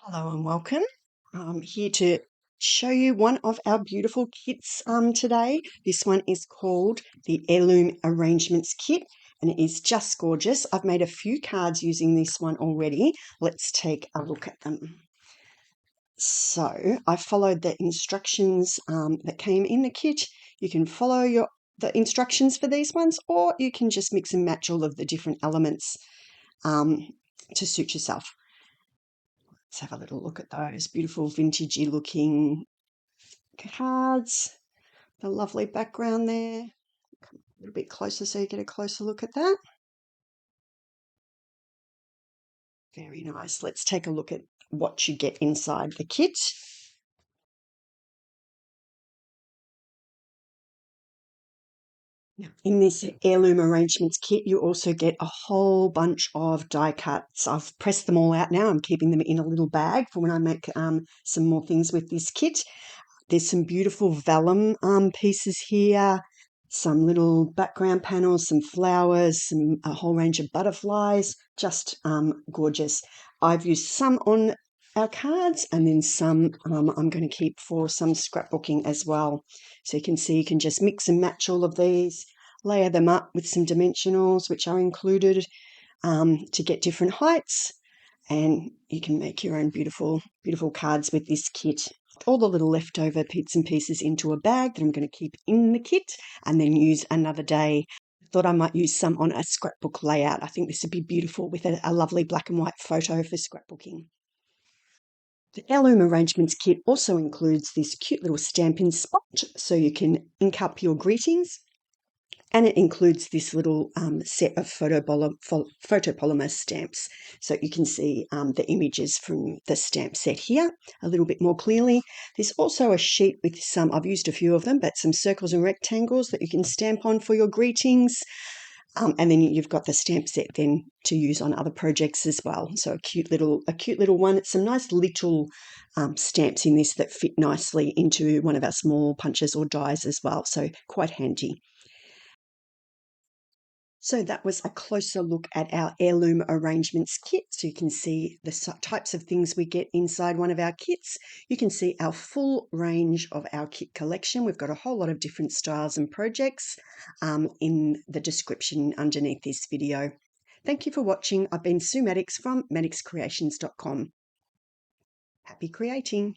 Hello and welcome. I'm here to show you one of our beautiful kits today. This one is called the Heirloom Arrangements Kit and it is just gorgeous. I've made a few cards using this one already. Let's take a look at them. So I followed the instructions that came in the kit. You can follow the instructions for these ones, or you can just mix and match all of the different elements to suit yourself. Let's have a little look at those beautiful vintagey looking cards. The lovely background there. Come a little bit closer so you get a closer look at that. Very nice. Let's take a look at what you get inside the kit. Now, in this Heirloom Arrangements Kit, you also get a whole bunch of die cuts. I've pressed them all out now. I'm keeping them in a little bag for when I make some more things with this kit. There's some beautiful vellum pieces here, some little background panels, some flowers, a whole range of butterflies, just gorgeous. I've used some on our cards and then some I'm going to keep for some scrapbooking as well. So you can see you can just mix and match all of these, layer them up with some dimensionals which are included to get different heights, and you can make your own beautiful cards with this kit. All the little leftover bits and pieces into a bag that I'm going to keep in the kit and then use another day. I thought I might use some on a scrapbook layout. I think this would be beautiful with a lovely black and white photo for scrapbooking. The Heirloom Arrangements Kit also includes this cute little Stampin spot so you can ink up your greetings. And it includes this little set of photopolymer stamps. So you can see the images from the stamp set here a little bit more clearly. There's also a sheet with some, I've used a few of them, but some circles and rectangles that you can stamp on for your greetings. And then you've got the stamp set then to use on other projects as well. So a cute little one. It's some nice little stamps in this that fit nicely into one of our small punches or dies as well. So quite handy. So that was a closer look at our Heirloom Arrangements Kit. So you can see the types of things we get inside one of our kits. You can see our full range of our kit collection. We've got a whole lot of different styles and projects in the description underneath this video. Thank you for watching. I've been Sue Maddox from maddoxcreations.com. Happy creating!